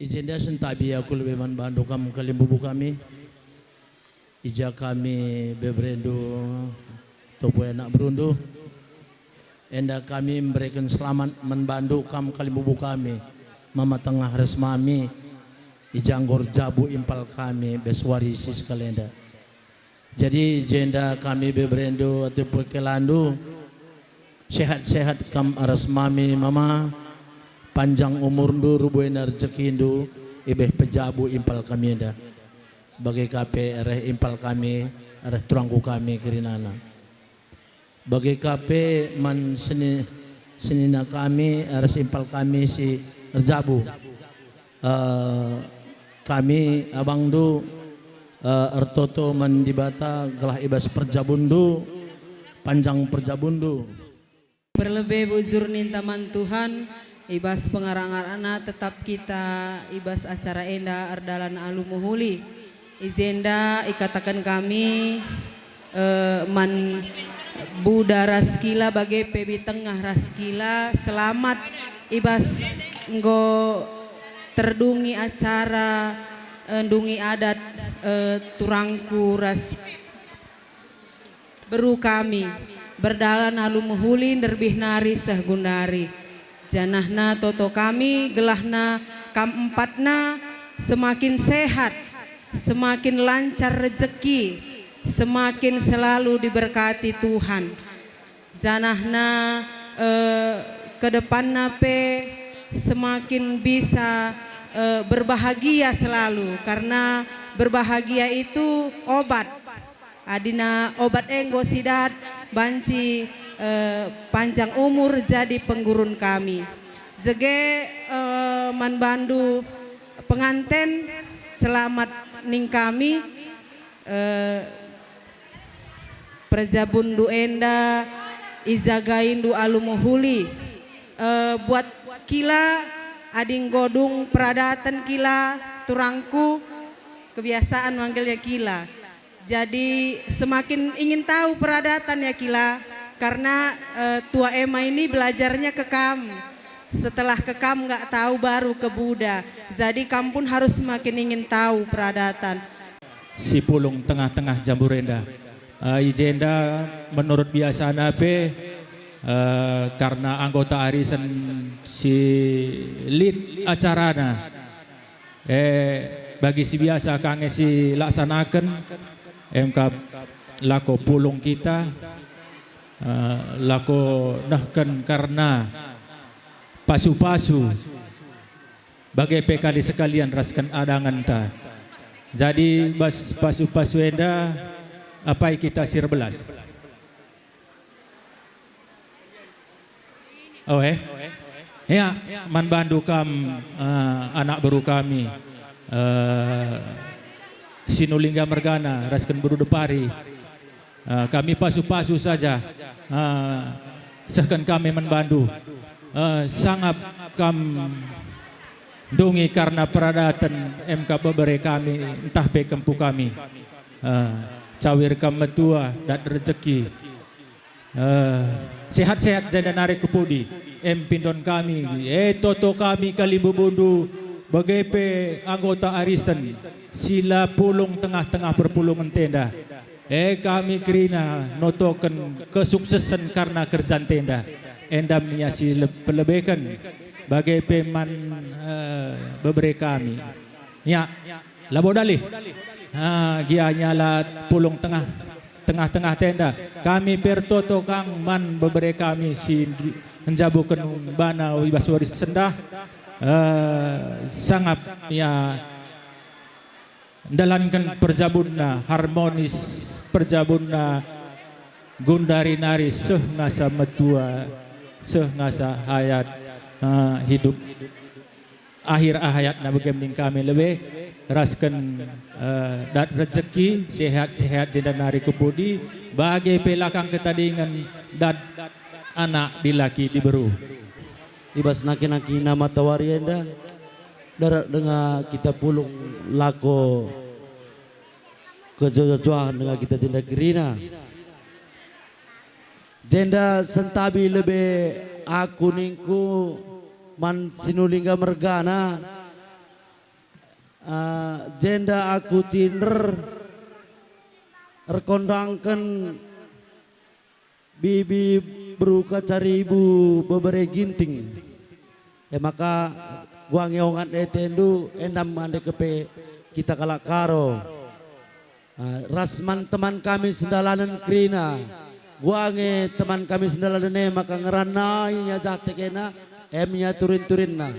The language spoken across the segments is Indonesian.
Ijenda sentabi aku lebih man bandu kam kalimbubu kami. Ija kami bebrendo topo enak berundu. Enda kami memberikan selamat membantu kam kalimbubu kami. Mama tengah resmami. Ija anggor jabu impal kami beswari sis kalenda. Jadi jenda kami bebrendo atau pekelandu. Sehat-sehat kam aras mami mama. Panjang umur ndu rubuena rezeki ndu ibeh pejabu impal kami dah bagai kape areh impal kami areh turangku kami kirinana bagai kape man senina kami areh impal kami si rejabu kami abang ndu ertoto man dibata gelah ibas perjabundu panjang perjabundu berlebih buzur nintaman Tuhan ibas pengarang-arana tetap kita ibas acara enda ardalan alu muhuli izenda ikatakan kami man Buddha Raskila bagai pebi tengah Raskila selamat ibas nggo terdungi acara endungi adat turangku ras beru kami berdalan alu muhuli derbih nari sehgundari janahna toto kami gelahna kam empatna semakin sehat semakin lancar rezeki semakin selalu diberkati Tuhan janahna ke depanna pe semakin bisa berbahagia selalu karena berbahagia itu obat adina obat enggo sidat banci panjang umur jadi penggurun kami. Zege man bandu penganten selamat ning kami Prezabundu enda izagaindu alumuhuli buat kila ading godung peradatan kila turangku kebiasaan manggilnya kila. Jadi semakin ingin tahu peradatan ya kila karena tua Ema ini belajarnya ke Kam. Setelah ke Kam nggak tahu baru ke Buddha. Jadi Kam pun harus semakin ingin tahu peradatan. Si pulung tengah-tengah jamburenda. Ijenda menurut biasa nape karena anggota arisan si lead acarana. Bagi si biasa kange si laksanakan MK lako pulung kita. Lako nahkan karena pasu-pasu bagai PKD sekalian raskan adangan ta. Jadi bas pasu-pasu enda apa kita sir belas. Oh ya man bandu kam anak baru kami Sinulingga Mergana raskan buru depari. Kami pasu-pasu saja sehkan kami membantu sangat kam dungi karena peradatan MK bebere kami entah pe kempu kami cawir kam metua dan rezeki sehat-sehat jadi narik kepudi pindon kami toto kami kali bubundu bagai pe anggota arisan sila pulung tengah-tengah perpulungan tenda kami kerina notokan kesuksesan karena kerjaan tenda endam si pelebihkan bagai peman beberapa kami ya labo dalih gia nyala pulung tengah-tengah tenda kami pertoto kang man beberapa kami si menjabukan bana wibaswari sendah sangat ya dalankan perjabunna harmonis perjabunna gundari nari seh ngasa metua seh ngasa hayat hidup akhir hayat na bagaimana kami lebih raskan dat rezeki sehat-sehat jenda nari kepudi bagai pelakang ketadingan dan anak dilaki diberu ibas naki-naki nama tawarienda darat dengan kita pulung lako kejojohan dengan kita tindak kirina jenda sentabi lebih aku ningku man Sinulingga Mergana jenda aku cinder rekondangkan bibi beruka caribu bebere ginting maka gua ngeongan etendu endam ande kepe kita kalak karo rasman teman kami sendalanan krina gua nge teman kami sendalanan maka ngeranai nya jate kena nya turin-turin na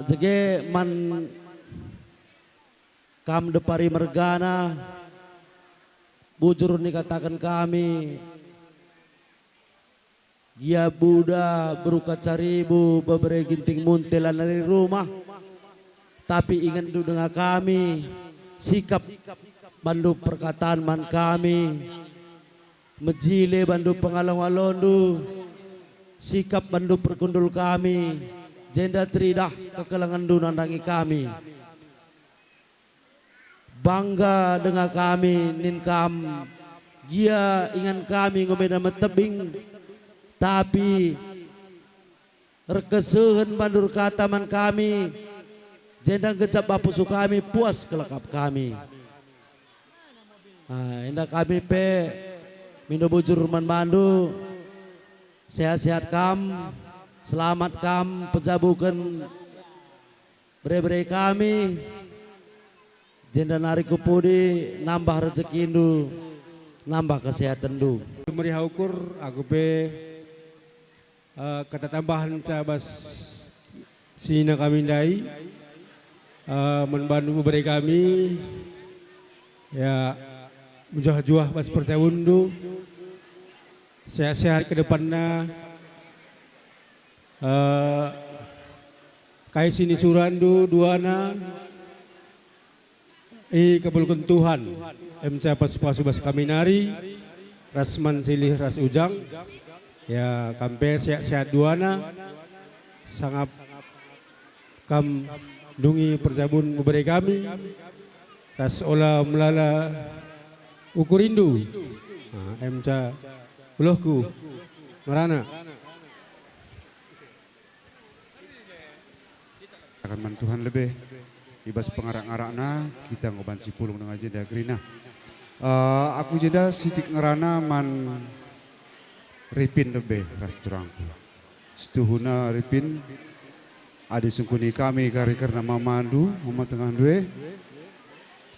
jege man kam depari mergana bujur dikatakan kami ya Buddha beruka caribu bebere ginting muntelan dari rumah tapi ingat dulu dengan kami sikap bandu perkataan man kami mejile bandu pengalong-alondu sikap bandu perkundul kami jenda tridah kekelangan dunandangi kami bangga dengan kami ninkam dia ingat kami ngomena metebing tapi rekesuhan bandur kataman kami jendang gecap bapusu kami puas kelekap kami indah kami pe mindo bujur man bandu sehat-sehat kam selamat kam pejabukan bere-bere kami jenda nari kupudi nambah rezeki indu nambah kesehatan du meriah ukur aku pe kata tambahan cabas sina kami dai membantu beri kami ya mujah-juah pas percawundu sehat-sehat ke depannya kai sini surandu duana kabulkan Tuhan MC pas kami nari rasman silih ras ujang ya kampe sehat-sehat duana sangat kam dungi perjabun memberi kami tas olah melala ukurindu emca ulahku marana akan man Tuhan lebih ibas pengarak-ngarakna kita ngoban si pulung dengan jeda grina aku jeda sitik ngerana man ripin lebih ras turangku setuhuna ripin adi sungkuni kami karena mamandu mama tengah dua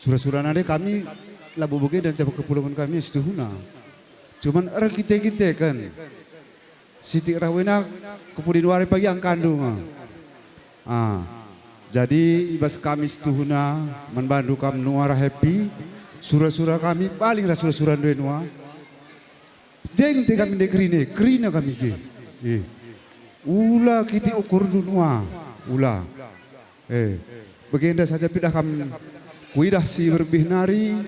surah-surah nade kami labu buge dan cabut kepulauan kami setuhuna cuman kita kan sitik rawena kepudin wari pagi ang kandung jadi ibas kami setuhuna membantu kami nuara happy surah-surah kami paling surah-surah dua nuara jeng te kami de krina kami je ula kita ukur dunua ula begenda saja pidah kami kuidah si berbih nari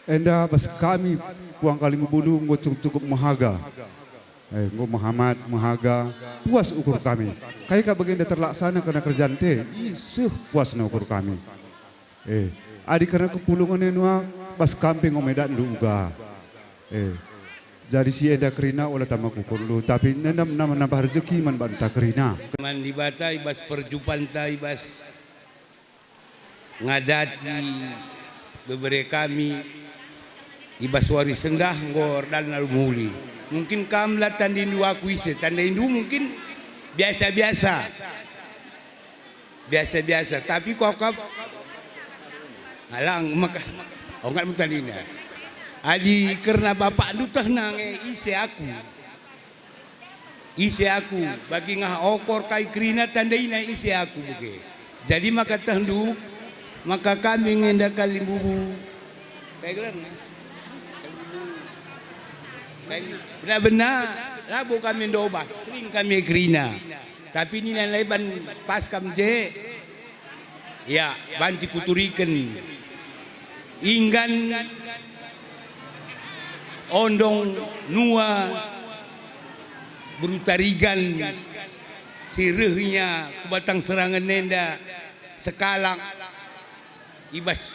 enda bas kami puang kali membulu ngocung cukup mahaga nggo Muhammad mahaga puas ukur kami kayak begenda terlaksana karena kerjaan te puas na ukur kami adi karena kepulungan nua bas kamping ngomedan duga jadi si enda kerina oleh tamak ukur lu tapi nambah rezeki man banta kerina man di bata ibas perjumpaan ta ibas ngadati bebere kami ibas wari sendah ngor dan almuli mungkin kamla tandindu aku ise tandindu mungkin biasa-biasa tapi kok halang maka ongat mutalina adi karena bapak nu teh nange ise aku bagi ngah okor kai krina tandaina ise aku buke jadi maka tehdu maka kami ngenda kalimbubu pegelan benar labu kami ndoba sering kami krina tapi ini leban pas kamje ya banci kuturikan inggan ondong nua berutarigan sirihnya kebatang serangan nenda sekalak ibas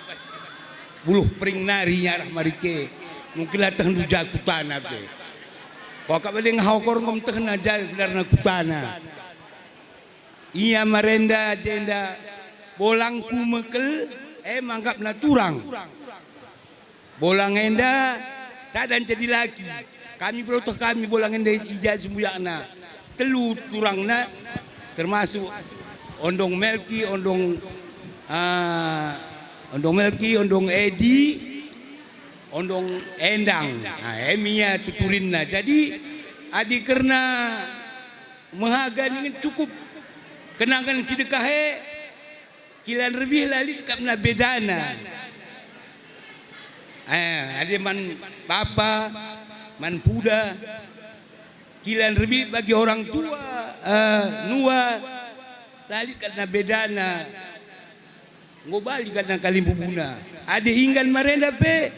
buluh pring narinya rahmarike mungkin lah teh nuja kutana be kok kabeh ngahokor ngom teh naja darna kutana Iya marenda jenda bolangku mekel manggap na turang. Bolang enda sadan jadi laki. Kami berotoh kami bolang enda ijaz muyakna. Telu turangna termasuk ondong Melki, ondong Melki, ondong Edi, ondong Endang. Emia tuturinna. Jadi adik karena menghagan ingin cukup kenangan sedekahe kilan lebih lali kapna bedana. Ada man papa, man puda, kilan lebih bagi orang tua, nua lali karena bedana. Ngobali karena kalim bubuna. Ada inggan marenda pe,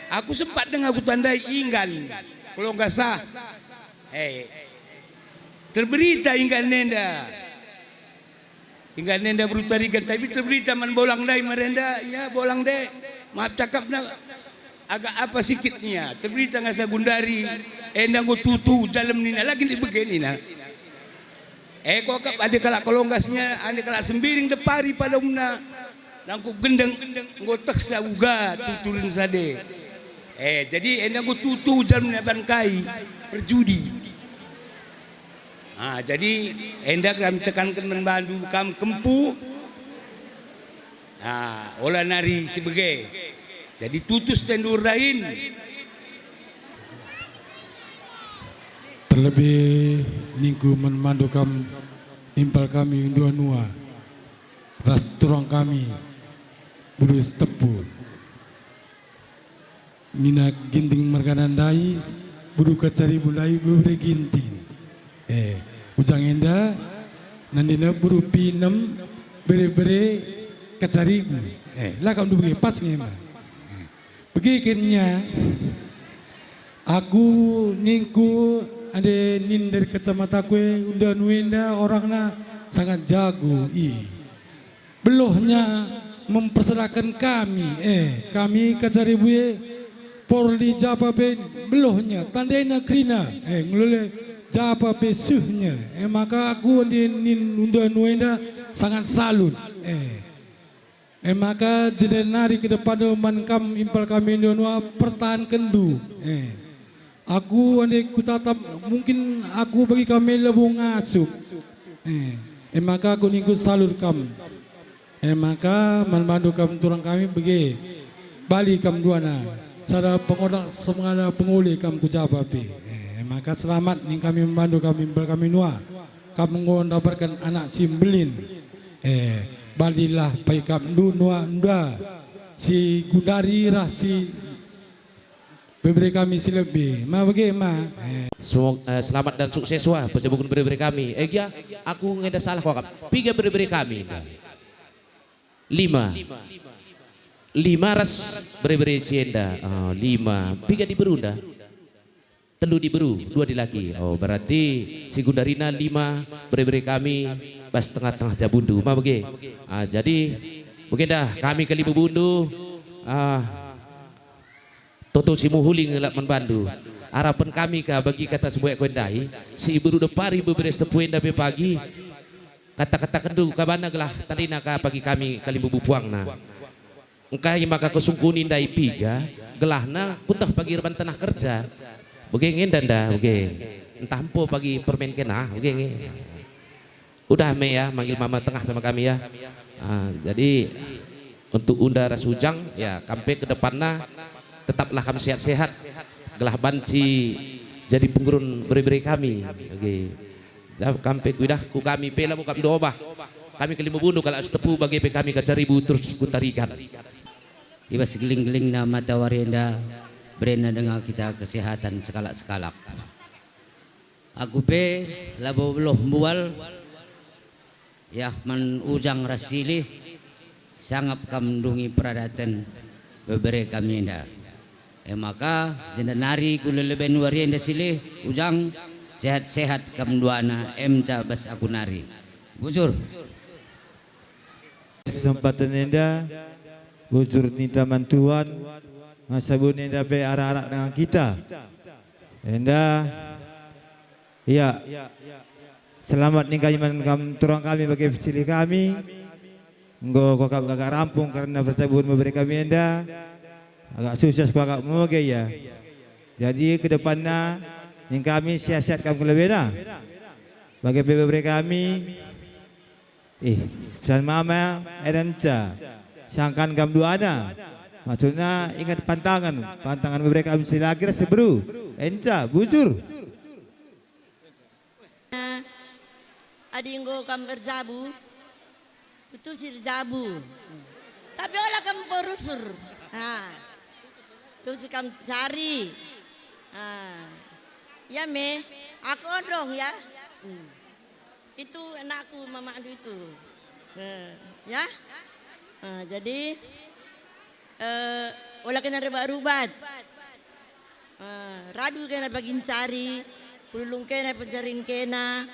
aku sempat dengar aku tandai inggan. Kalau nggak sah, terberita inggan nenda. Hingga nenda berutarikan tapi terberita man bolang dai merenda ya bolang dai maaf cakapnya agak apa sikitnya terberita ngasa gundari endang go tutu dalam nina lagi di begini nah kok kap ada kalak kolonggasnya ada kalak sembiring depari pada umna nangku gendeng go teksa uga tuturin sade jadi endang go tutu dalam nina kai perjudi. Jadi endak kami tekankan membantu kam kempu. Olah nari sebagai. Jadi tutus tendur lain. Terlebih ningku memandu kam impal kami dua nua. Ras turang kami burus tepu. Nina ginting marganan dai buru kacari bulai buru ginting. Ujang enda nandina buru pinem bere-bere kacarigu. Lah kau dulu pas ngema. Begininya aku ningku ada nin dari kacamata kue unda nuenda orangnya sangat jago. Belohnya memperserahkan kami. Kami kacaribu porli japa ben belohnya tandaina krina. Ngelole japa pesuhnya, maka aku nin unda nuenda sangat salut. Maka jadi nari ke depan mankam impal kami Indonesia pertahankan du. Aku ane kutatap mungkin aku bagi kami lebih ngasup. Maka aku nikut salut kam. Maka manbandu kam turang kami bagi balik kam duana. Sada pengodak semua penguli kam kucapa pi. Maka selamat nih kami membantu kami nua. Kami mendapatkan anak simbelin. Balilah pai kam nua nda si Gundari rah si beberi kami si lebih. Ma bagaimana? Selamat dan sukses wah pencebukun beri kami. Ya, aku ngeda salah kok. Piga beri kami. 5 ras beri sienda. 5 piga di berunda. Telu di beru, 2 di laki. Berarti si Gundarina 5 beri kami bas tengah-tengah jabundu. Ma bagi. Jadi mungkin dah kami ke Limbu Bundu. Toto si Muhuli ngelak membantu. Harapan kami bagi kata sebuah kuendai si ibu udah pari beberes tepuenda pe pagi. Kata-kata kendu kabana gelah tadina pagi kami ke Limbu Bupuang na. Engkai maka kesungkunin dai piga gelahna puntah pagi reban tanah kerja. Begini danda, entah empo pagi permen kena, begini. Udah me ya, manggil mama tengah sama kami ya. Jadi untuk unda rasujang ya, kampe ke depannya tetaplah kami sehat-sehat. Gelah banci jadi penggurun beri-beri kami. Kampe kuidah ku kami pela mu kami doa. Kami ke Limbu Bundu kalau setepu bagi kami ke Caribu terus kutarikan. Iba segeling-geling na mata warinda. Berena dengan kita kesehatan sekalak-sekalak. Aku pe labo beloh mual ya man ujang rasili sangap kamdungi peradatan bebere kami nda. Maka jenenari kuleleben warienda silih ujang sehat-sehat kamduana emca bas aku nari. Bujur. Kesempatan enda bujur tinta mantuan Masabun enda pe arak-arak dengan kita. Enda ya Selamat nih kami kam turang kami bagi cili kami. Nggo kok agak rampung karena bertabur memberi kami enda. Agak sukses kok agak moga ya. Jadi ke depannya ning kami siasat kami lebih dah. Bagi beberapa kami pesan mama edanca. Sangkan kam dua ada. Maksudnya ingat pantangan beberapa kami silagi sebru. Enca bujur. Adinggo kam berjabu, itu sir jabu. Tapi olah kam berusur. Tuh si kam cari. Ya me, aku odong ya. Itu anakku mama itu. Ya. Jadi olah kena rubat. Radu kena bagin cari, pulung kena penjarin kena.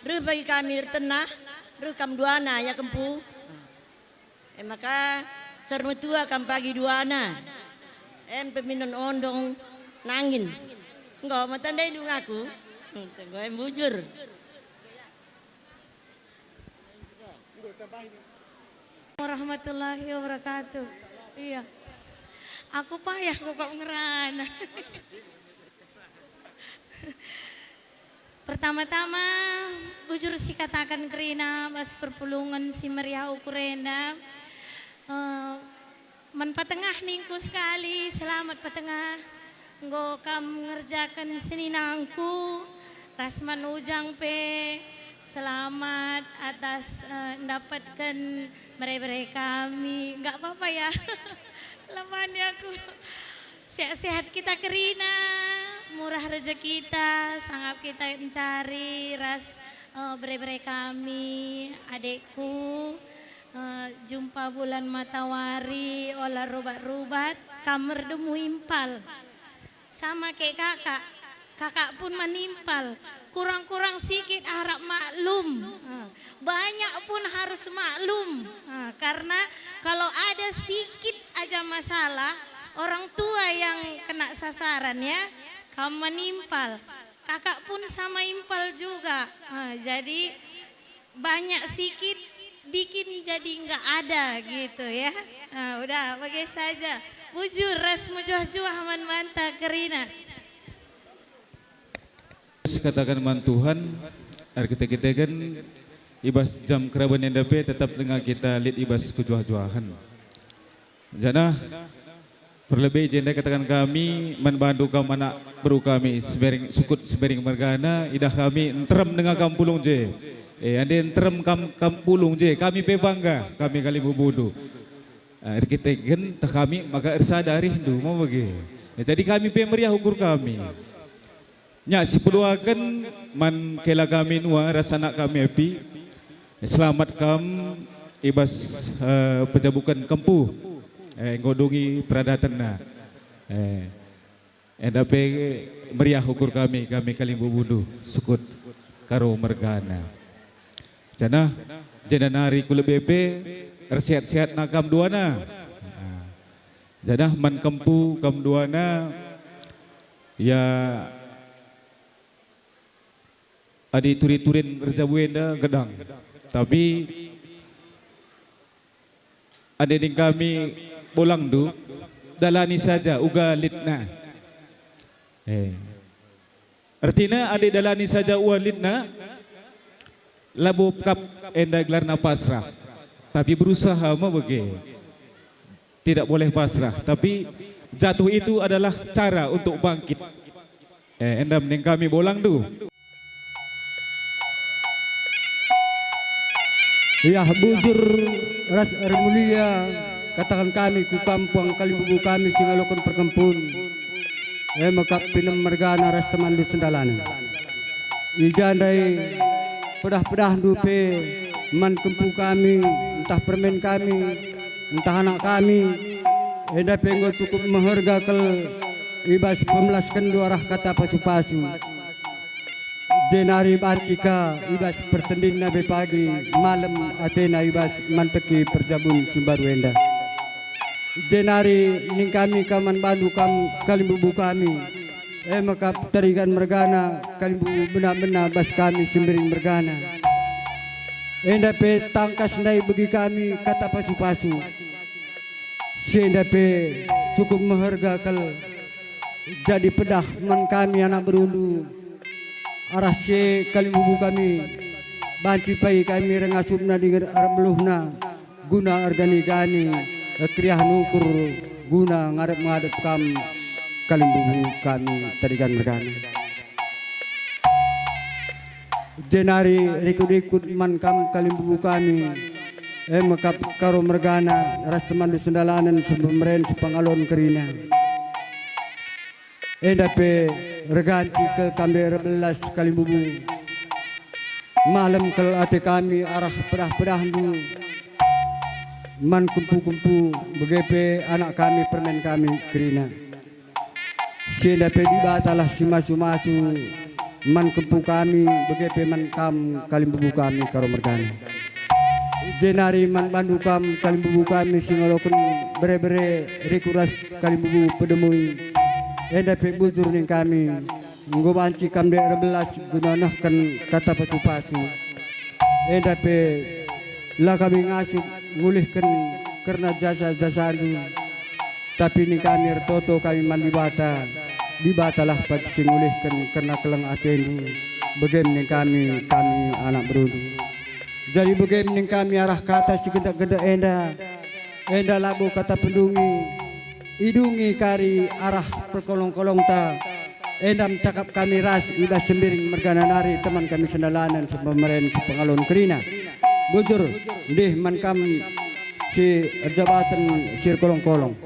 Ruh bagi kami tenah, ruh kam duana ya kempu. Maka cermetua kam pagi duana. Peminon ondong nangin. Enggak mau tandai dong aku. Gue bujur. Warahmatullahi wabarakatuh. Iya. Aku payah kok ngerana. Pertama-tama bujur si katakan kerina bas perpulungan si meriah ukurenda. Man patengah ningku sekali, selamat patengah. Nggo kam ngerjakan seninangku, rasman ujang pe. Selamat atas mendapatkan mere-mere kami. Enggak apa-apa ya. Lemahnya aku. Sehat-sehat kita kerina, murah rezeki kita, sangat kita mencari ras bere-bere kami, adekku, jumpa bulan matahari, olah rubat-rubat, kamar demu impal. Sama kayak kakak pun menimpal, kurang-kurang sikit harap maklum, banyak pun harus maklum, karena kalau ada sikit aja masalah, orang tua yang kena sasaran ya, kamu menimpal, kakak pun sama impal juga, jadi banyak sikit bikin jadi nggak ada gitu ya, udah bagai saja, bujur ras mujuh-juah manbanta kerina. Katakan man Tuhan, kita kan ibas jam keraban yang dapat tetap dengan kita lihat ibas kejuah-juahan. Jana perlebih jenda katakan kami membantu kamu anak beru kami sukut sebering mergana idah kami enterem dengan kampulung je. Ande enterem kampulung je. Kami bangga kami kali bubudu. Kita kan kami maka ersadari hindu mau bagi. Jadi kami meriah ukur kami. Nya si peluakan man kela kami nua rasa nak kami api. Selamat kam ibas pejabukan kempu. Ngodongi peradatan na. Dape meriah ukur kami kali bubudu sukut karo mergana. Jana nari kule bebe sehat-sehat na kam duana. Jana man kempu kam duana ya adi turi-turin rezabuenda gedang. Tapi ada di kami bolang du dalani saja uga litna. Artinya ada dalani saja uga litna labu kap enda gelarna pasrah. Tapi berusaha mau bagi. Tidak boleh pasrah, tapi jatuh itu adalah cara untuk bangkit. Enda mending kami bolang du. Ya bujur ras mulia katakan kami ku kampung kalibubu kami singalokon perkempun maka pinam mergana ras teman di sendalane ijandai pedah-pedah dupe man kempu kami entah permen kami entah anak kami enda penggo cukup mengharga kel ibas pemelaskan dua arah kata pasu-pasu jenari bancika ibas pertanding nabe pagi malam Athena ibas manteki perjabun Sumbaru enda jenari ning kami kaman bandu kam kalimbubu kami maka tarigan mergana kalimbu benar-benar bas kami sembering mergana. Endape tangkas nai bagi kami kata pasu-pasu. Endape cukup mengharga kal jadi pedah man kami anak berundu. Arah se kalimbu kami banci pai kami rengasupna di meluhna guna organi gani kriah nukur guna ngadep kam kalimbu kami tarigan mergana. Jenari rikut-rikut man kam kalimbu kami makap karo mergana ras teman di sendalanan sebemeren sepangalon kerina. Dape reganti ke kambe 11 kalimbu malam ke ate kami arah pedah-pedah dulu man kumpu-kumpu begepe anak kami permen kami kerina. Si dape dibatalah si masu-masu man kempu kami begepe man kam kalimbu kami karo mergana. Jenari man bandu kam kalimbu kami singolokun bere-bere rikuras kalimbu pedemui. Dape bujur ning kami nggo banci kam de 11 gunanahkan kata pasu-pasu. Dape lah kami ngasup ngulihkan karena jasa-jasa itu. Tapi ni kami toto kami man dibatalah pati singulihkan karena kelang atenu bagaimana kami anak berudu. Jadi bagaimana kami arah kata si geda-geda enda labu kata pendungi idungi kari arah perkolong-kolong ta endam cakap kami ras ibas sembiring mergana nari teman kami sendalanan sepemeren sepengalon kerina bujur deh man kami si jabatan sir kolong-kolong.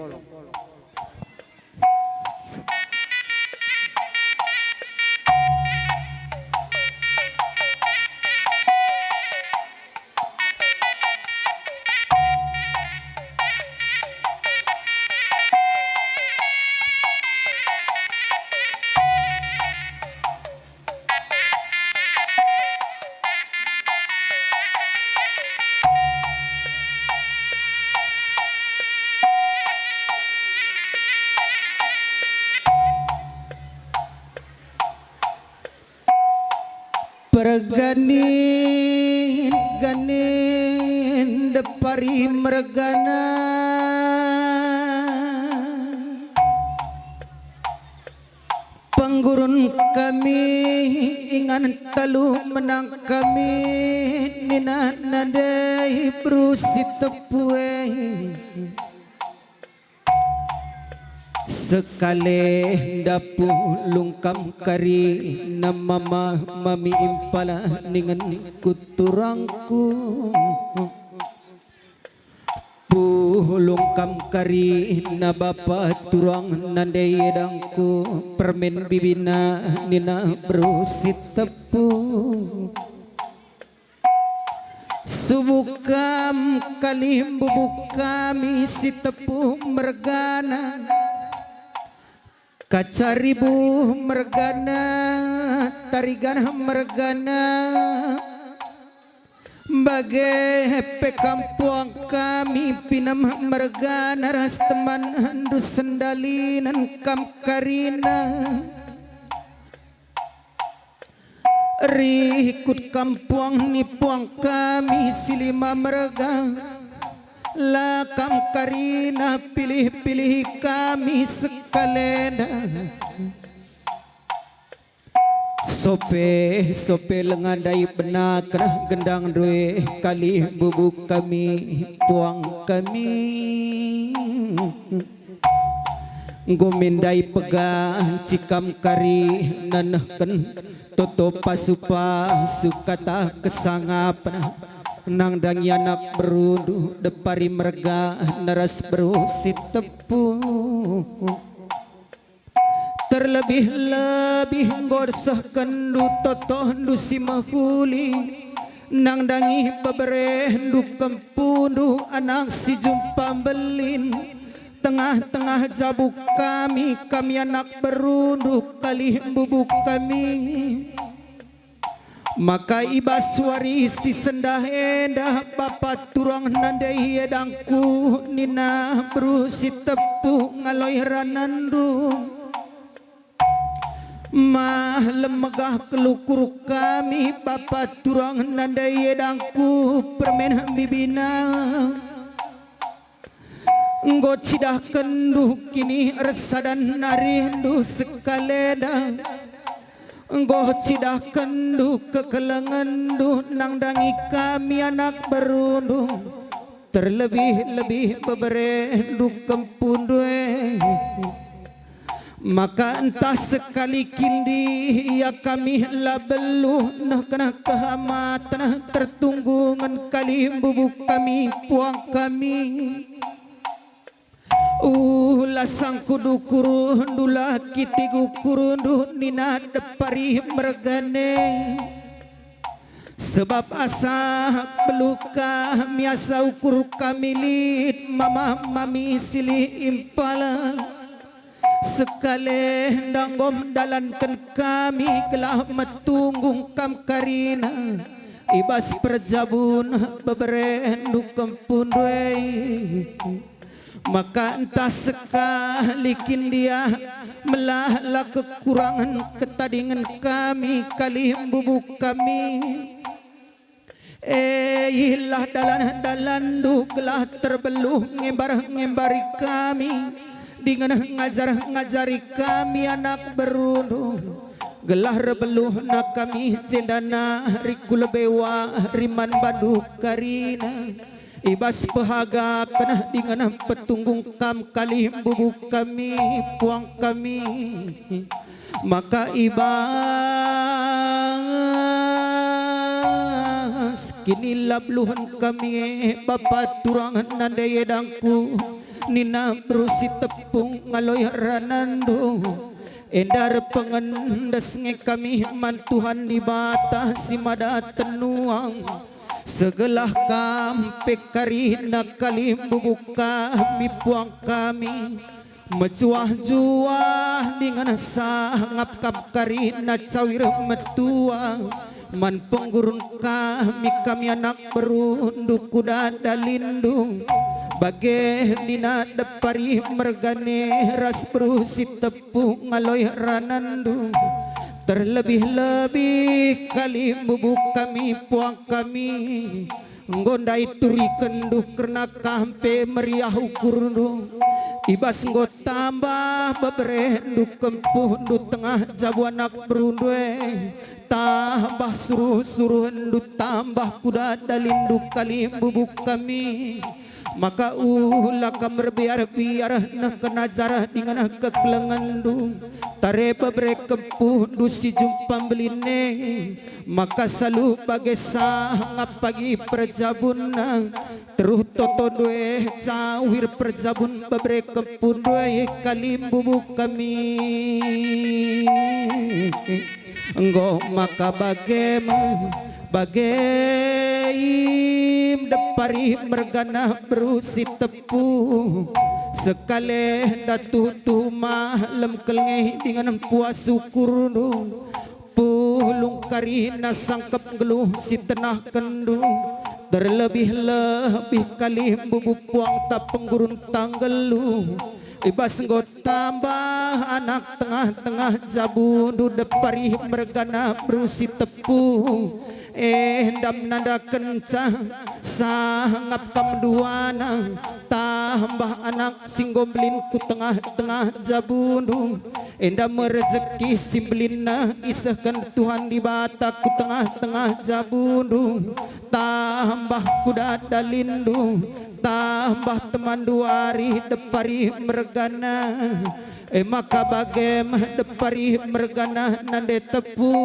Ganin depari mergana panggurun kami ingan talu menang kami nina nadai berusit tepue sekali dapu lungkam kari nama mami impala dengan kuturangku lungkam kari na bapa turang nandai dangku permen bibina nina berusit tepu subukam kali bubukami si tepu mergana kacaribu mergana tarigan mergana bagai pekampuang kami pinam mergana ras teman handu sendalinan kam karina rikut kampuang ni puang kami silima merga lakam karina pilih-pilih kami sekalena sope lengadai benak gendang due kali bubuk kami puang kami gomindai pegang cikam kari nanahkan toto pasupa sukata kesangapan nang dang yanak berundu depari merga naras berusit tepu terlebih-lebih gorsah kendu toto ndu simahuli nang dangi beberendu kempundu anak si jumpa belin tengah-tengah jabuk kami anak berundu kali bubuk kami maka ibaswari si sendah endah bapak turang nandai edangku nina berusi tepu ngaloi ranandu Mahlem megah kelukur kami bapak turang nandai dangku permen bibina Nggo cidah kenduh kini resadan narindu sekaleda Nggo cidah kenduh kekelengan duh nang dangi kami anak berunduh terlebih-lebih beberendu kempundue maka entah sekali kindi ya kami lah beluh nah kena kehamatan tertunggungan kali bubuk kami puang kami lasang kudu kurundulah kitigu kurundu nina depari mergane sebab asa beluka miasa ukur kami lid mama mami silih impala sekali danggom dalankan kami gelah metunggung kam karina ibas perjabun beberendu kempundui maka entah sekali dia melahlah kekurangan ketadingan kami kali bubuk kami ilah dalan du gelah terbeluh ngembari kami dengan ngajari kami anak berunduh gelah rebeluh nak kami cendana rikul bewa riman badu karina ibas pehaga kena dengan petunggung kam kali bubuk kami puang kami maka ibas kini labluhan kami bapak turangan nandai dangku nina berusi tepung ngaloy ranando endar pengendes nge kami mantuhan di bata si mada tenuang segelah kampe karina kali bubuk kami puang kami mencuah-juah dengan sangap kap karina cawir metua man penggurun kami anak berundu kuda dalindung bagai nina depari mergane ras berusi tepung ngaloy ranandu terlebih-lebih kali bubuk kami puang kami nggondai turi kenduh kerna kampe meriah ukurdu ibas nggo tambah beberendu kempuh du tengah jabu anak berundue tambah suruh endu tambah kuda dalindu kali bubuk kami maka ulah kamar biar nah kena jarah dengan kekelengan du tare bebre kempuh du si jumpa beline maka selalu bagai sangap pagi perjabun teruh toto due cawir perjabun bebre kempuh due kali bubuk kami enggo maka bagaim depari mergana berusi tepu sekali datu tu mahlem kelengeh dengan puas syukur pulung karina sangkep geluh si tenah kendu terlebih-lebih kali bubuk puang tak penggurun tanggelu ibas nggo tambah anak tengah-tengah jabu du depari mergana berusi tepu endam nanda kencah sangap kam duana tambah anak singgomblin ku tengah-tengah jabundu endam merezeki simblina isahkan Tuhan di bata ku tengah-tengah jabundu tambah kuda dalindu tambah teman duari depari mergana maka bagem depari mergana nande tepu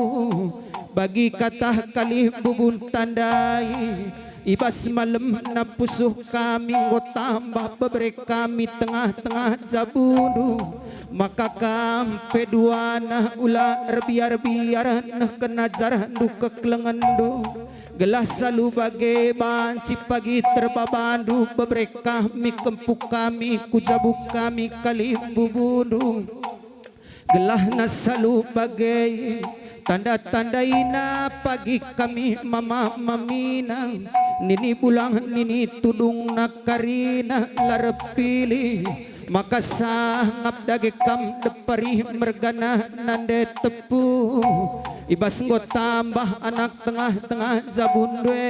bagi kata kali bubun tandai ibas malam napusuh kami nggo tambah bebre kami tengah-tengah jabudu maka kampe duana ulah biar nah kena jarah du kekelengan du gelah selalu bagai banci pagi terbabandu bebre kami kempuk kami kujabu kami kali bubundu gelah nasalu bagai tanda-tandaina pagi kami mama mamina nini pulang nini tudung nakarina larep pilih maka sangap dage kam depari mergana nande tepu ibas nggo tambah anak tengah-tengah zabundwe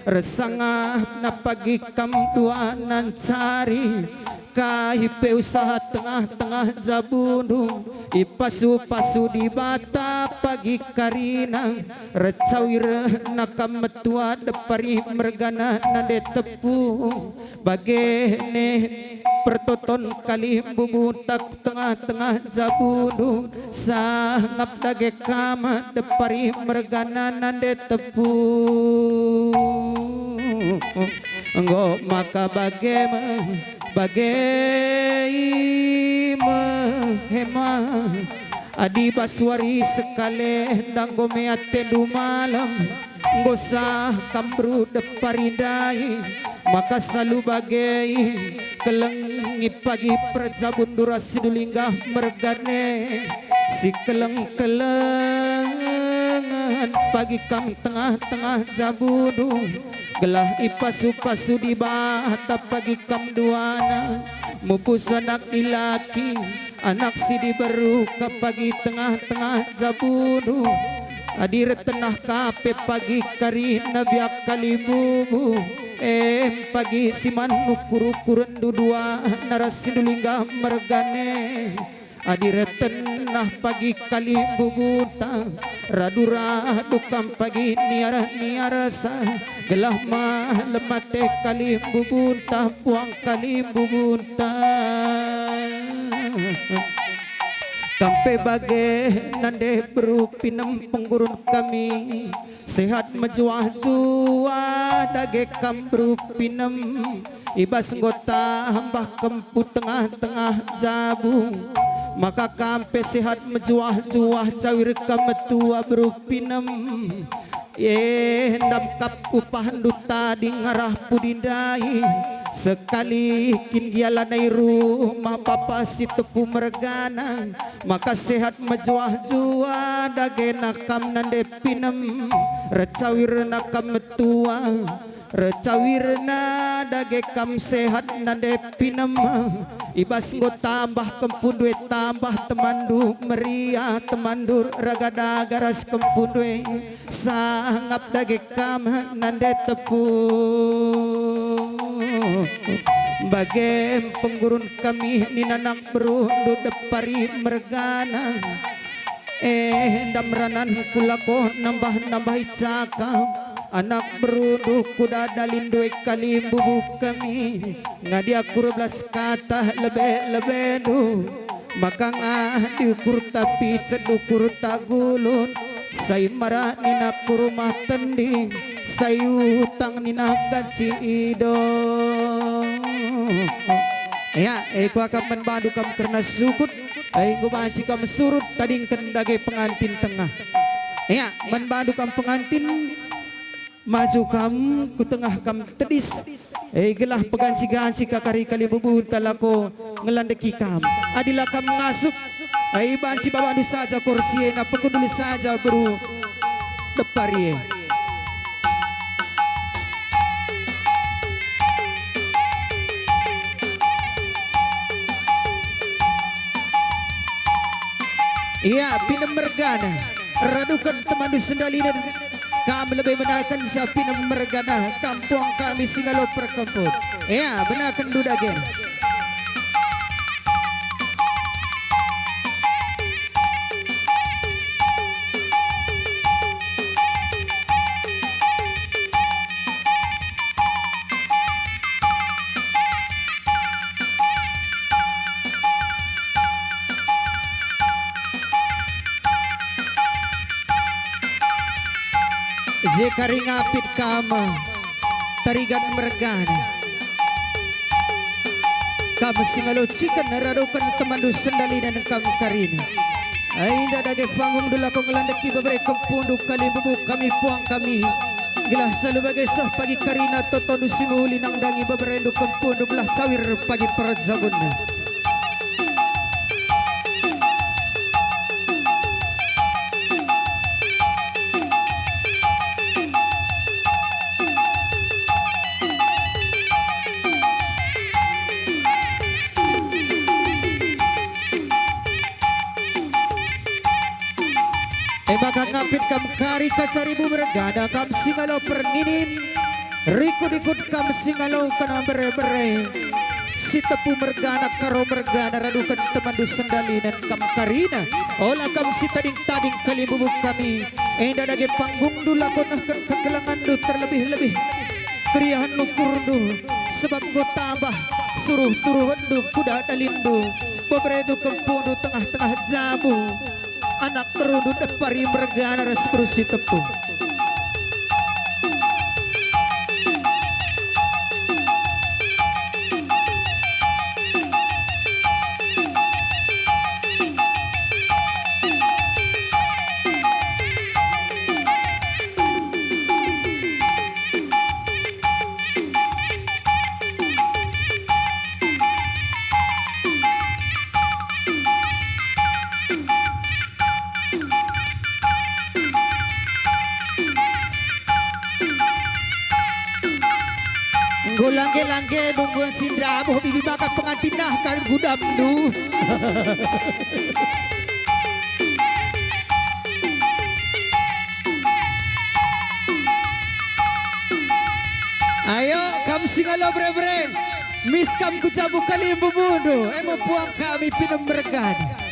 resangah na pagi kam tuanan cari kahipe usaha tengah-tengah zabundung ipasu-pasu di bata pagi karina recawir nakam metua depari mergana nade tepu bagene pertoton kali bubutak tengah-tengah zabundung sangap dage kama depari mergana nade tepu enggo maka hema adi baswari sekale danggo meate du malam ngosah kambru deparidai maka selalu bagai kelengi pagi perzabundura sidulinggah mergane si keleng-kelengan pagi kam tengah-tengah jabudu gelah ipasu-pasu di bata pagi kam duana mupus anak dilaki anak si diberu ke pagi tengah-tengah zabudu adir tenah kape pagi karina biak kali bubu pagi siman nukur-ukuran dudua narasi dulingga mergane adir tenah pagi kali bubuta radura dukam pagi niara sa gelah mah lemate kali bubunta puang kali bubunta kampe bagai nande berupinem penggurun kami sehat menjuah-juah dage kam berupinem ibas nggota hambah kempu tengah-tengah jabung maka kampe sehat menjuah-juah cawir kametua berupinem ndam kap upah duta di ngarah pudindai sekali kin gialanai rumah papa si tepu mergana maka sehat menjuah-juah dage nakam nande pinem recawir nakam metua recawirna dage kam sehat nande pinem ibas nggo tambah kempundwe tambah temandu meriah temandur ragada garas kempundwe sangap dage kam nande tepu bagai penggurun kami ninanak berundu depari mergana ndamranan kulako nambah cakap anak berundu kuda dalindui kali bubu kami ngadia kurbelas kata lebih du maka diukur tapi cedukur tagulun say marah nina kurumah tending say utang nina gaji ido ya aku akan menbantu kamu karena sukut aku banci kamu surut tading kendage pengantin tengah ya menbantu kamu pengantin maju kamu ku tengah kamu tedis gelah peganci-ganci kakari kali bubu talako ngelandeki kamu adilah kamu ngasuk banci babadu saja kursi na pekuduli saja beru depari iya pinem mergana radukan temandu sendali dan kami lebih menakan sapi mergana kampung kami Singalo perkemput ya benakan dudagen Jekari ngapit kama tarigan mergana kamu Singalo cikan naradukan temandu sendali dan kamu karina ainda dage panggung dula ko ngelandeki beberapa kempunduk kali bubuk kami puang kami gelah selalu bagai sah pagi karina totondu simuli nang dangi beberapa kempunduk belah cawir pagi perzabunna Mari kacari bumergana kam singalo perninim rikut-ikut kam singalo kena bere-bere. Si tepu mergana karo mergana radukan temandu sendalinan kam karina. Olah kam si tading-tading kali bubuk kami. Enda dage panggung du lakonakan kegelangan du terlebih-lebih. Keriahan lu kurdu sebab ku tambah suruh-suruh du kuda dalindu. Beberedu kempung du tengah-tengah jamu. Anak terudu depari mergana ras si tepu. Langge-langge nungguan sindra boh bibi makan pengantin nah kan gudam du. Ayo kam singalo bre-bre. Mis kam kucabu kali bubundo. Emo puang kami pinem bergan.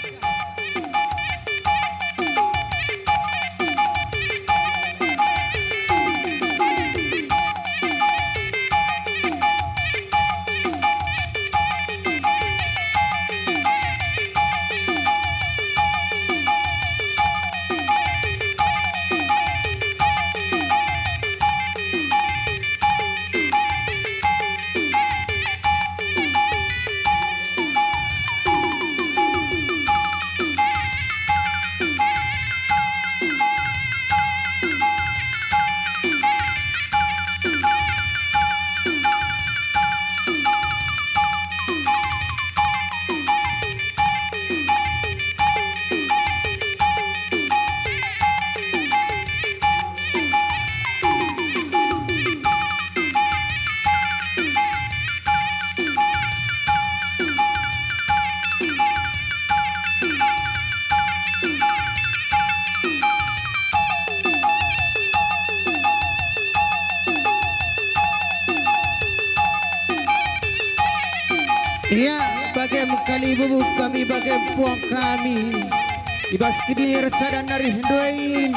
Ya, bagai kali bubuk kami, bagai puang kami. Ibas kini resadan dari hendoin.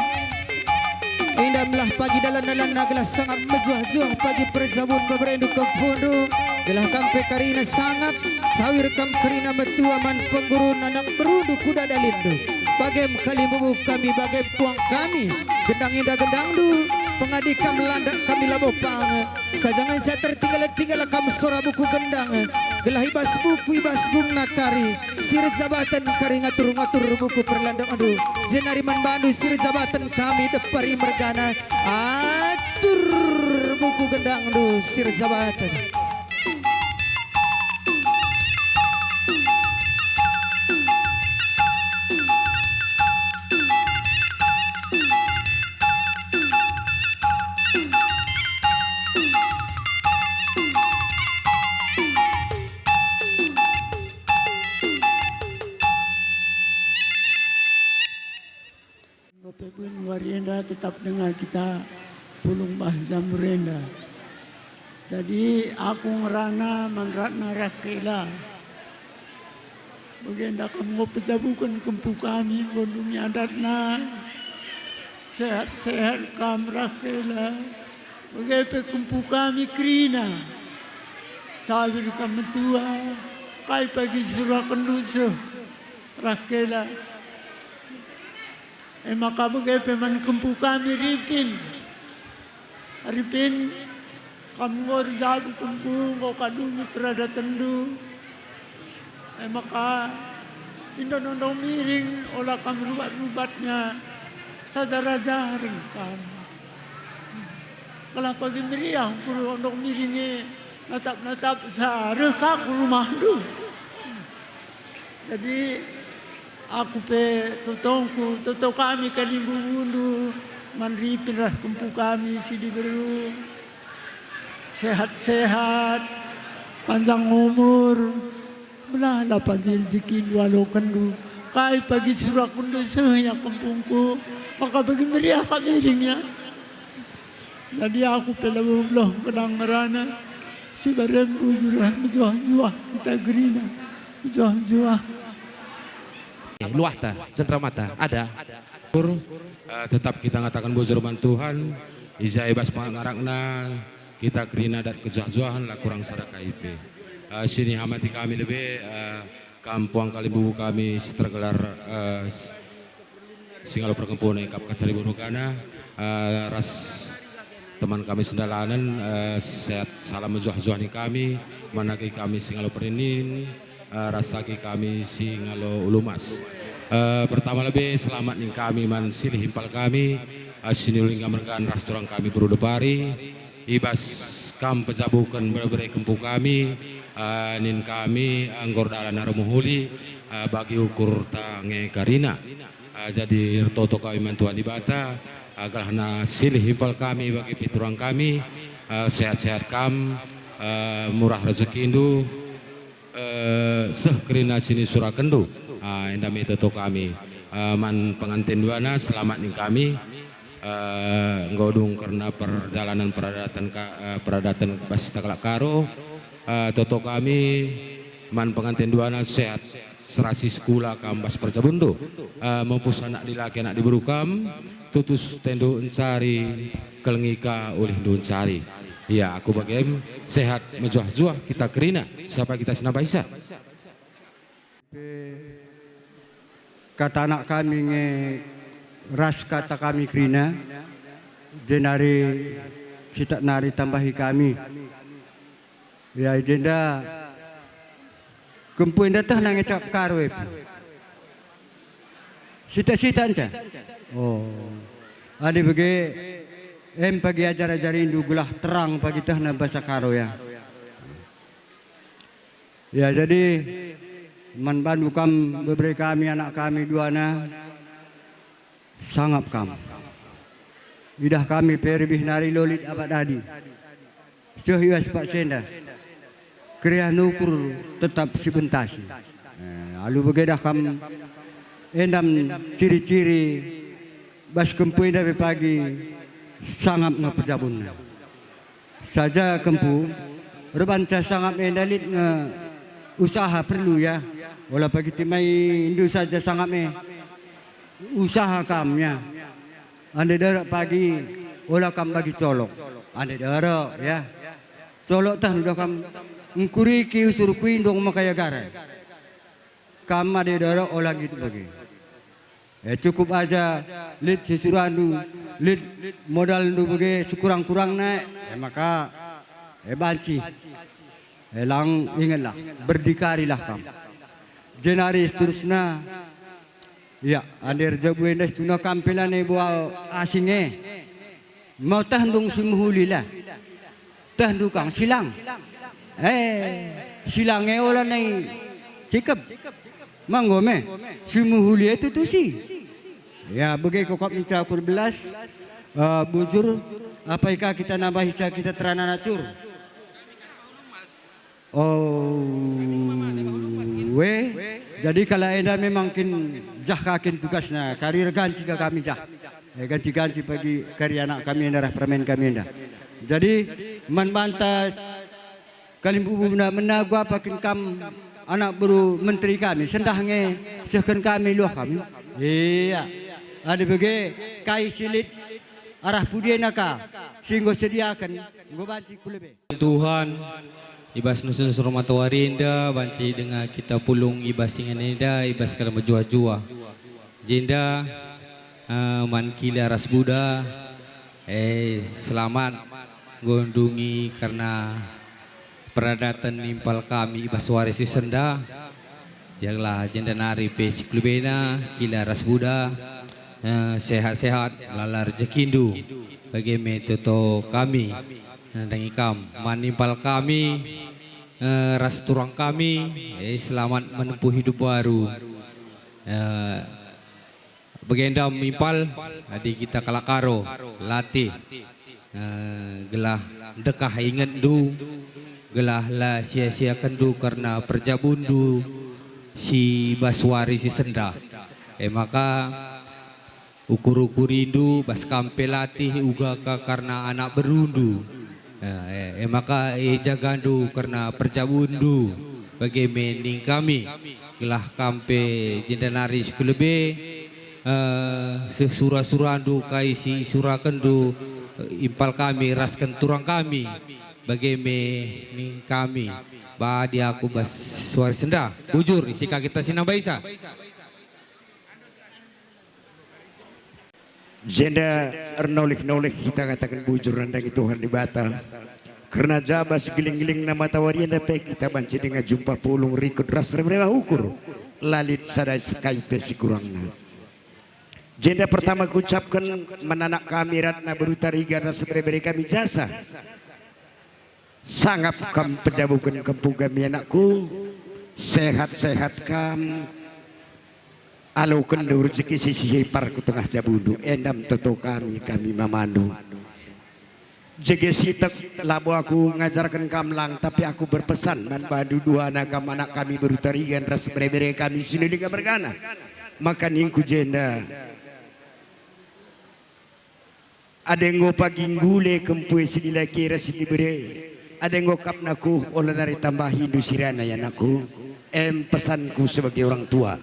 Indamlah pagi dalan-dalan naglah sangat menjuah-juah pagi perjabun beberendu kempundu. Gelah kampe karina sangap, cawir kam karina metua man penggurun anak berudu kuda dalindu. Bagai kali bubuk kami, bagai puang kami. Gendang indah gendang du. Pengadi kam landak kami labopang. Sajangan saya tertinggal kamu suara buku gendang. Gelah ibas buku ibas gung nakari. Sirit jabatan kari ngatur-ngatur buku perlandang aduh. Jenari manbandu sirit jabatan kami depari mergana. Atur buku gendang aduh sirit jabatan. Warienda tetap dengan kita pulung bahasa Murenda. Jadi aku ngerana manratna rakela. Bagenda kamu pejabukan kempu kami gondungnya adatna. Sehat-sehat kam rakela. Bagaimana kempu kami krina. Sabir kam tua. Kai pagi surah kendusuh rakela. Maka bagai peman kempu kami Ripin kamu ngorjadu kempu ngau kadungi perada tendu. Maka indonondong miring olah kami rubat-rubatnya saja-raja rengkan. Kalau pagi meriah kuru ondong miringnya nacap-nacap sareka ku rumah du. Jadi aku pe totongku, toto kami kali bubundu, manripin lah kempu kami sidi beru, sehat-sehat, panjang umur, belah pagi rezeki walau kendu, kai pagi surak kundu sehnya kampungku, maka bagi meriah kamiringnya. Jadi aku pelabah kenang ngerana, si bareng ujurah juah kita gerina, juah. Luah ta, cenderamata, ada. Tetap kita ngatakan bujurman Tuhan, Izai bas pangarakna, kita gerina dan kejuah-juahan lah kurang sadaka IP. Sini amati kami lebih, kampung Kalimbubu kami tergelar singalo perkempunan kap kacari burukana, ras teman kami sendalanan sehat salam juah-juah ni kami, manaki kami singalo perinin, rasaki kami singalo ulumas. Pertama lebih selamat nih kami man silih himpal kami sini ulingga mergan restoran kami berudepari ibas kam pejabukan berberi kempu kami nin kami anggor dalan aramuhuli bagi ukur tange karina jadi toto kami mantuan di bata agar na silih himpal kami bagi piturang kami sehat-sehat kam murah rezeki indu seh kerina sini surakendu endami toto kami man pengantin duana selamat nih kami ngodung karena perjalanan peradatan Basita Kalakaro toto kami man pengantin duana sehat serasi sekolah kambas percabundo mampus anak dilaki anak diberukam tutus tendo encari kelengika oleh do encari ya aku bagem sehat mejuah-juah kita kerina siapa kita senabaisa kata anak kami nge ras kata kami kerina jenari kita nari tambahi kami ya jenda kempuin datang nang ngecap karo sita-sita anja oh ade bege pagi ajar-ajarin du gulah terang pagi tah na bahasa karo ya jadi man bandu kam beberapa kami anak kami duana sangap kam idah kami peribih nari lolit abad tadi sehiwas pak senda kriah nukur tetap si bentasi lalu begedah kam endam ciri-ciri bas kempuin dari pagi sangap na pejabun saja kempu rebanca sangap endalit nge usaha perlu ya wala pagi timai indu saja sangat usaha kamnya ande darak pagi wala kam bagi colok ande darak ya colok tah udah kam ngkuri ki usur kui indong makaya gara kam ade darak olah gitu bagi cukup aja lid sisuran du lid modal du bagi sekurang-kurang naik maka banci lang ingatlah berdikarilah kam jenari seterusnya ya andir jabu endas tuna kampilan buat asingnya mau tahandung simuhulilah tahandukang silang silangnya olah nai cikap manggome simuhuli itu tuh sih ya bagi kokap mencakur belas bujur apa ika kita nambah hisa kita terana nacur jadi kalau anda memang jah kakin tugasnya karir ganti ke kami jah ganti-ganti bagi karya anak kami darah permen kami anda jadi membantah Kalimbubu menagua pakin kam anak baru menteri kami sendahnya sehkan kami luah kami iya ada bagi kai silit arah pudianaka sehingga sediakan gobanci kulebe Tuhan ibas nusun surmata warinda banci dengan kita pulung ibas singan enda ibas kala menjuah-juah jenda man kila ras Buddha selamat gondungi karena peradatan nimpal kami ibas warisi senda janglah jenda nari pesik lubena kila ras Buddha sehat-sehat lalar jekindu bagi metoto kami dan ikam manimpal kami ras turang kami selamat menempuh hidup baru bagenda mimpal di kita Kalakaro latih gelah dekah ingat du gelah lah sia-sia kendu karena perjabundu si Baswari si Senda. Maka ukur-ukur rindu bas kampe latih uga karena anak berundu. Maka jagandu karena percabundu bagi mening kami gelah kampe jendanari sekelebe sesura-surandu kai si surakendu impal kami raskan turang kami bagi mening kami badi aku Baswari Senda bujur isika kita sinambaisa. Jenda ernolih-nolih kita katakan bujur nandang Tuhan di bata. Karena jabas giling-giling nama tawarian dapat kita banci dengan jumpa pulung rikut ras berapa ukur. Lalit sadai sekai pesi kurangna. Jenda pertama kucapkan menanak kami ratna berutariga ras beri kami jasa. Sangat kam pejabukan kempu kami anakku. Sehat-sehat kam. Alau kendur rezeki sisi parku tengah jabundu endam toto kami memandu. Jege sitek labu aku ngajarkan kamlang tapi aku berpesan manbadu dua anak kami berutarigan ras bere kami sini dengan bergana. Maka ningku jenda. Ada ngo pagi gule kempue sini lagi ras bere. Ada ngo kapnaku olah dari tambah hindu sirana ya naku. Pesanku sebagai orang tua.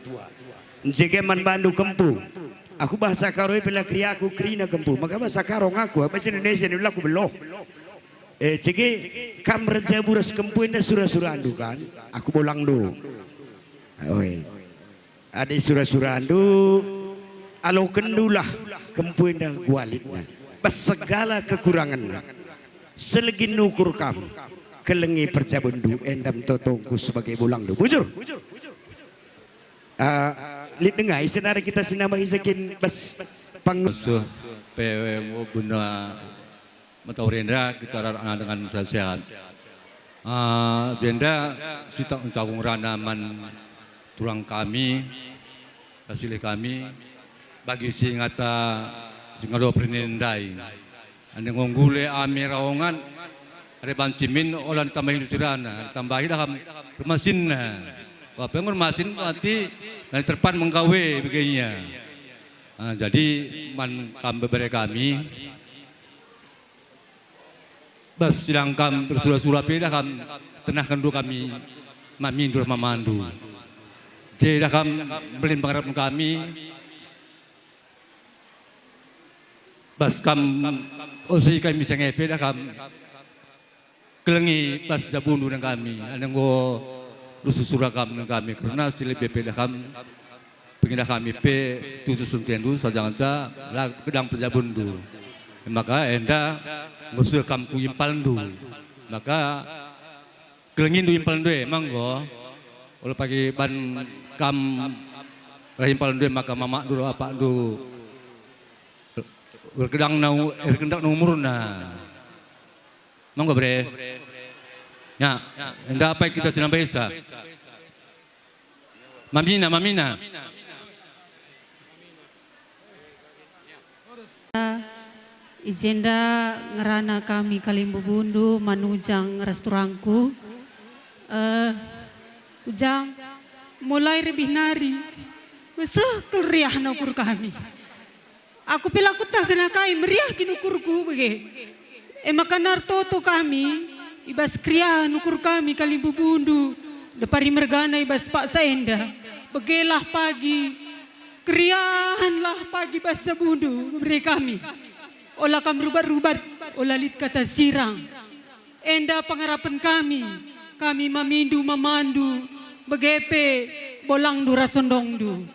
Jika manbandu kempu, aku bahasa karo pela kriaku krina kempu, maka bahasa karo ngaku, bahasa Indonesia ni aku beloh. Jika kam raja buras kempu ini surah-surah andu kan, aku bolang do. Oi, ada surah-surah andu, alo kendulah kempu ini gualitnya, bas segala kekurangannya, selagi nukur kam, kelengi percabundu, endam totongku sebagai bolang do, bujur. Lip dengar istilah kita sinama isakin bas pangsuh PWMU bunda Matawarienda kita dengan sehat. Jenda kita ucapung ranaman tulang kami hasil kami bagi singata singado perinindai. Ane ngonggule ame raongan ada bancimin olan tambahin sirana tambahin dalam kemasinna. Wah pengen masin nanti terpan menggawe begininya. Jadi man beberapa kami bas silang kam bersurah-surah peda kam tenah kendu kami mamindur mamandu. Jadi kam belin pengarap kami bas kam osai kami bisa ngepe dah kam kelengi bas jabundu dengan kami. Ada ngo susura kami karena stile BP kami pengindah kami pe tujuh suntian dulu jangan lah pedang pejabundu maka enda musuh kampu impaldu maka kelengin du impaldu emang go oleh pagi ban kam rahimpaldu maka mama dulu apa du berkedang nau erkendak nomorna mangga bre. Ya, enda apa kita senang bahasa? Mamina. Izenda ngerana kami Kalimbu Bundu manujang restoranku. Ujang mulai lebih nari. Masa keriah nukur kami. Aku pelaku tak kena kai meriah kinukurku bege. Maka nartoto kami. Ibas kriya nukur kami Kalimbu Bundu depari mergana ibas Pak Saenda begelah pagi kriyahanlah pagi bas Bundu beri kami olah kam rubat-rubat olah lit kata sirang enda pengarapan kami mamindu mamandu begepe bolang du rasondong du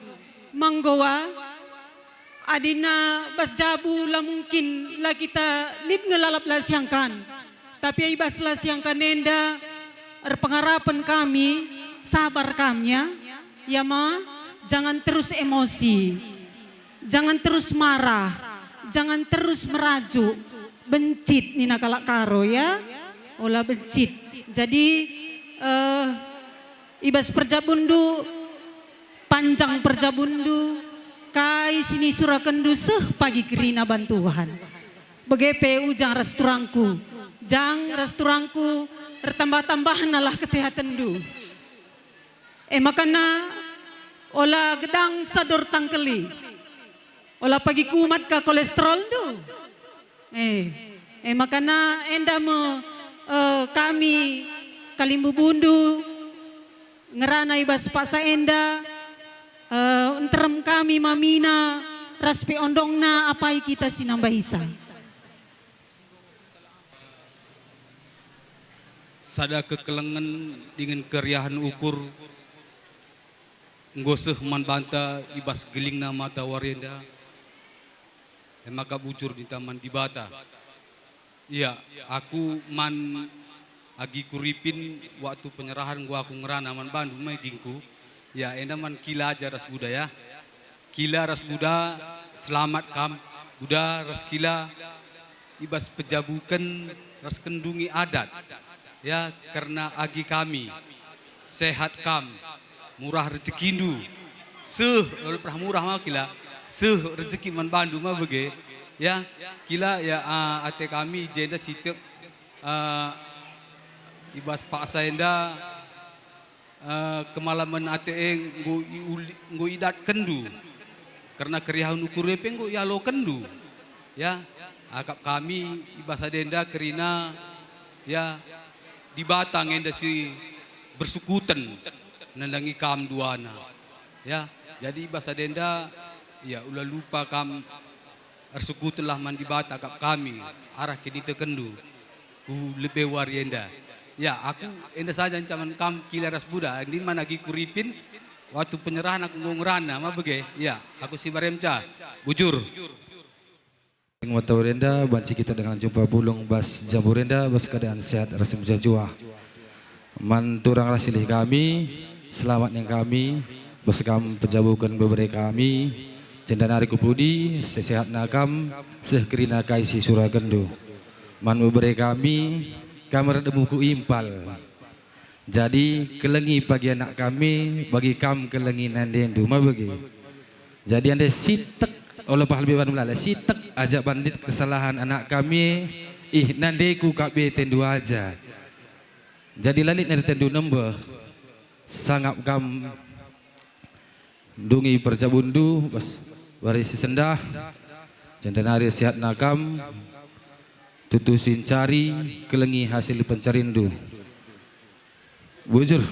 manggowa adina bas jabu lah mungkin lah kita lit ngelalap lah siangkan. Tapi ibaslah siang kanenda pengarapan kami sabar kamnya ya ma jangan terus emosi jangan terus marah jangan terus merajuk bencit nina kalak karo ya olah bencit jadi ibas perjabundu panjang perjabundu kai sini surakendu pagi kerina bantuan begepe ujang restoranku jang restoranku bertambah-tambahan lah kesehatan du. makana ola gedang sador tangkeli. Ola pagi kumat ka kolesterol tu. Makana enda mo kami Kalimbu Bundu ngerana ibas pasa enda unterem kami mamina raspi ondongna apai kita sinambahisa. Sada kekelengan dengan keriahan ukur ngoseh man banta ibas gelingna mata warenda maka bujur di taman di bata. Iya, aku man agi kuripin waktu penyerahan gua aku ngerana man Bandung mai dingku. Ya, enda man kila aja ras budaya. Kila ras buda selamat kam buda ras kila ibas pejabukan ras kendungi adat. Ya, karena agi kami sehat kam murah rezekindu. Pernah murah mah kila. Rezeki man Bandung mah bege. Ya, kila ya ate kami jenda sitek ibas pak saenda kemalaman ate nggo idat kendu. Karena keriahan ukur repe nggo yalo kendu. Ya, akap kami ibas adenda kerina ya di Batang enda si bersukuten nandangi kam duana. Ya, jadi ibas adenda ya ulah lupa kam arsukutlah man di Bata kap kami arah kini tekendu ku lebih warienda. Ya aku enda saja ancaman kam kila ras buda ini mana lagi kuripin waktu penyerahan aku ngerana mah bege. Ya aku si baremca bujur. Ngwataurenda banci kita dengan jumpa bulung bas jamburenda bas keadaan sehat rasim jajua. Man turang rasilih kami selamat yang kami bas kam pejabukan beberapa kami. Cendanari kupudi, sesehat nakam, sekerina kaisi suragendu. Man ubere kami, kamar demuku impal. Jadi kelengi pagi anak kami, bagi kam kelengi nandendu, ma bagi. Jadi anda sitek, oleh pahalbi ban melala, sitek aja bandit kesalahan anak kami, nandeku kabe tendu aja. Jadi lalit nari tendu nembeh, sangap kam dungi perjabundu, bas. Warisi sendah, cendenari sehat nakam, tutusin cari, kelengi hasil pencarindu. Bujur.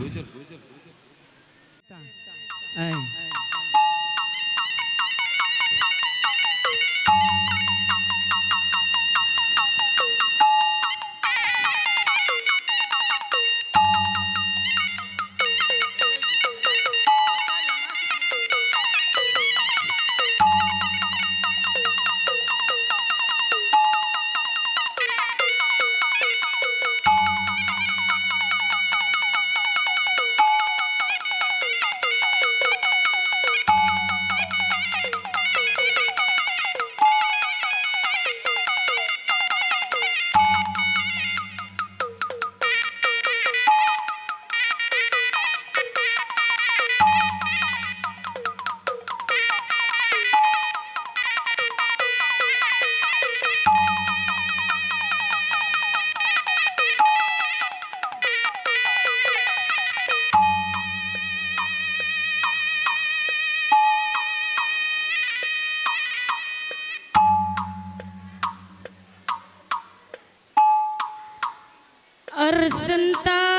Arsentabi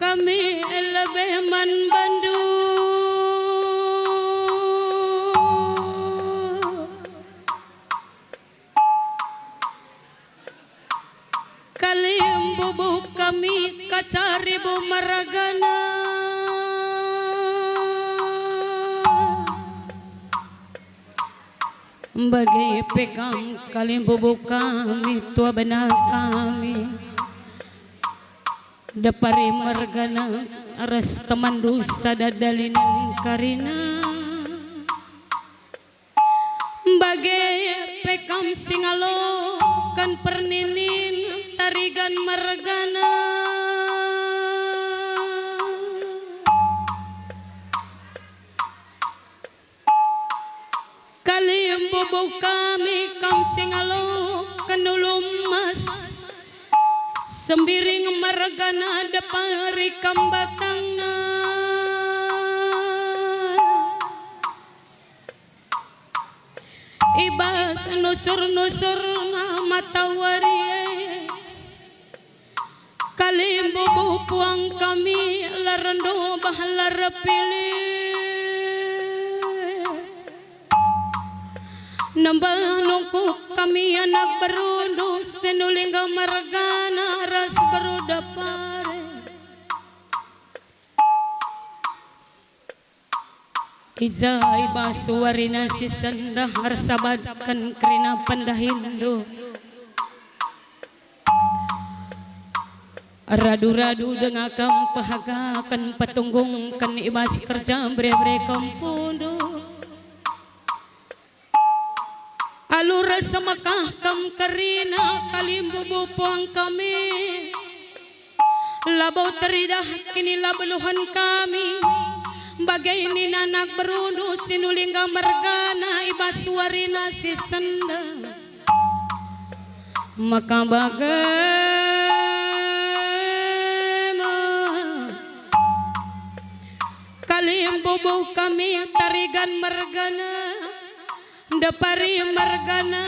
kami lebih man bandu kali bubuk kami kacaribu maragana bagai pekam kali bubuk kami tua benar kami dapari margana aras teman dosa dadalin karina bagai pekam singalo kan perninin tarigan margana kali bubuh kami kam singalo kenulumas sembiring margana depari kam batangna ibas nusur-nusur matawari kalim bubuh puang kami larendo bahlar pilih nambah nungku kami anak berundu senulingga margana ras berudapare Izai basuarina si sendah harsabatkan kerina pandahindu radu-radu dengakam pahagakan patunggungkan ibas kerja bre-bre kampundu alur semakah kam karina kalimbu bupuang kami labau teridah kini labeluhan kami bagai ini anak berundu sinulingga mergana ibas suarina si senda maka bagaimana kalimbu bu kami tarigan mergana depari mergana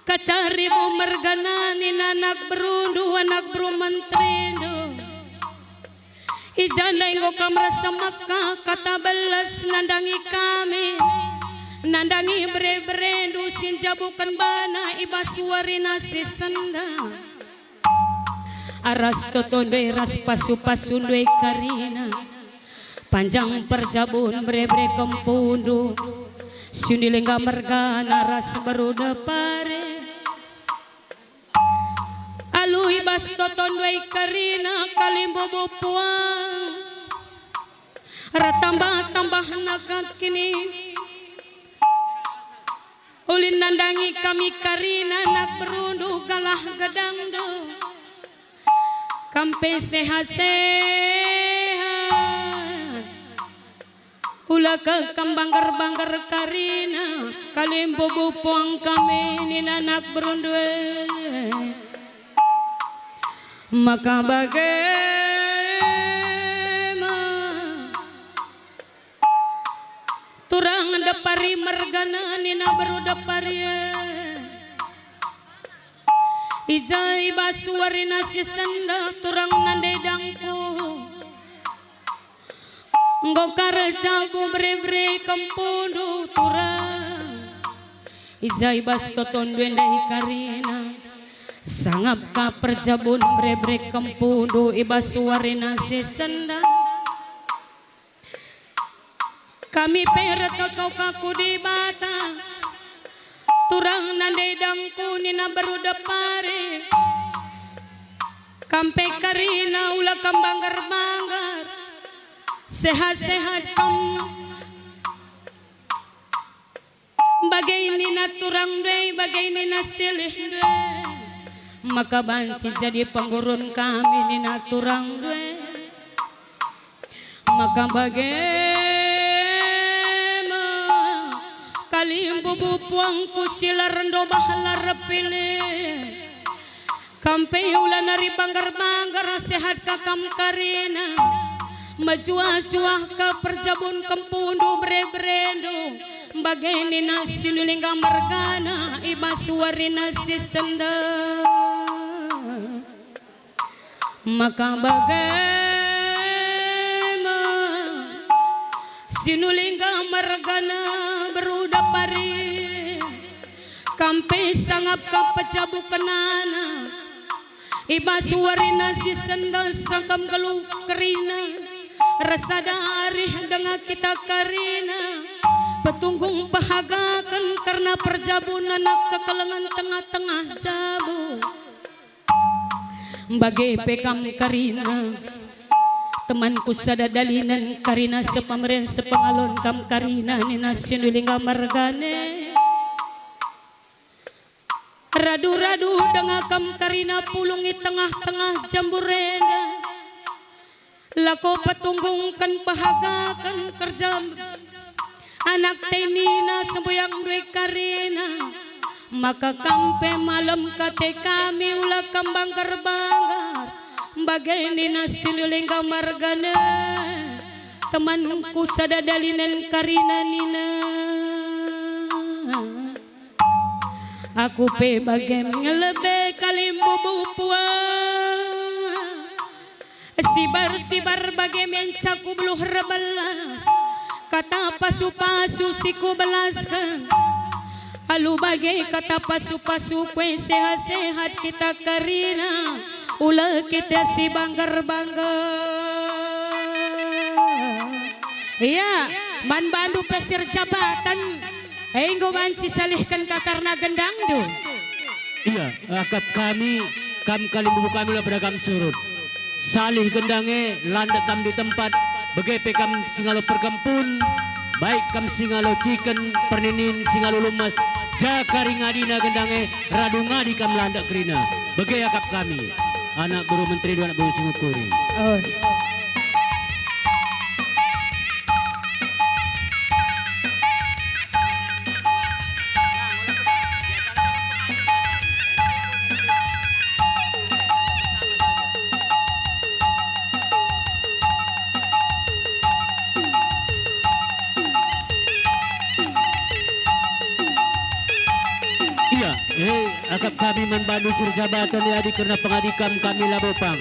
kacari bu mergana nin anak berundu anak berumantrindo ijana ingo kamrasa maka kata belas nandangi kami nandangi bre-brendu sinjabukan bana ibasuarina si senda aras totondoi ras pasu-pasundoi karina panjang perjabun bre-bre kempundu Sundilengga mergana ras baruda pare alui bas toton wai karina kalimbo bupuang ratambah-tambah naga kini ulin nandangi kami karina nak berundu galah gadangdo kampe sehat-sehat ula ke kambanggar-banggar karina kalimbo bupuang kami ni anak berundwe maka bagaimana turang depari mergana nina baru depari ijai basuarina si senda turang nandai dangku ngokar jabu bre-bre kempundu turang izai bas toton duendai karina sangap ka perjabun bre-bre kempundu ibas suarina si senda kami peret kau kaku di bata turang nandai dangku nina baru depare kampe karina ula kambanggar-banggar sehat-sehat kam bagai nina turang dwe bagai nina silih dwe maka banci jadi penggurun kami nina turang dwe maka bagaimana kalimbu bupuangku sila rendo bahalar pilih kampe ulan nari banggar-banggar sehat kakam karina majuah-juah ke perjabun kempundu bre-brendo bagai nina sinulingga mergana ibas suarina si senda maka bagaimana sinulingga mergana berudapari kampe sangap ke pejabukanana ibas suarina si senda sangkam gelu kerina rasa dari dengan kita karina petunggung pahagakan karena perjabun anak kekelengan tengah-tengah jabu bagai pekam karina temanku sadadalinan karina sepameren sepengalon kam karina nina sinulingga margane radu-radu dengan kam karina pulungi tengah-tengah jamburenda lako petunggungkan pahagakan kerja anak tenina sembuyang duwe karena maka kampe malam kate kami ulah kambang gerbanggar bagai nina siluling kamargana temanku sadadalinan karina nina aku pe bagai ngelebe kalimbu bupuan sibar bagai mencaku beluh rebelas kata pasu-pasu siku belaskan alu bagai kata pasu-pasu kue sehat-sehat kita karina ulah kita si banggar iya man bandu pesir jabatan enggo bansi salihkan ka karena gendang do iya akap kami kalimbu kami lah beragam surut salih gendange landak kam di tempat begepe kam singalo pergempun baik kam singalo chicken perninin singalo lumas jakari ngadina gendange radu ngadi kam landak kerina bege akap kami anak buru menteri dua anak buru singukuri oh akap kami membantu surjabatan ya di karena pengadikam kami labopang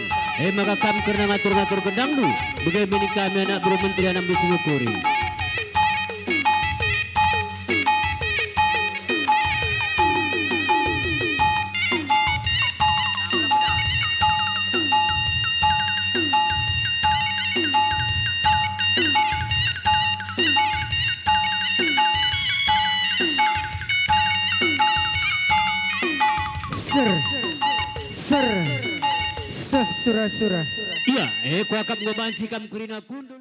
maka kami karena ngatur-ngatur gendang du bagaimana kami anak buru menteri anak buru singukuri Surah. iya ku akap ngobansi kam kurina kundul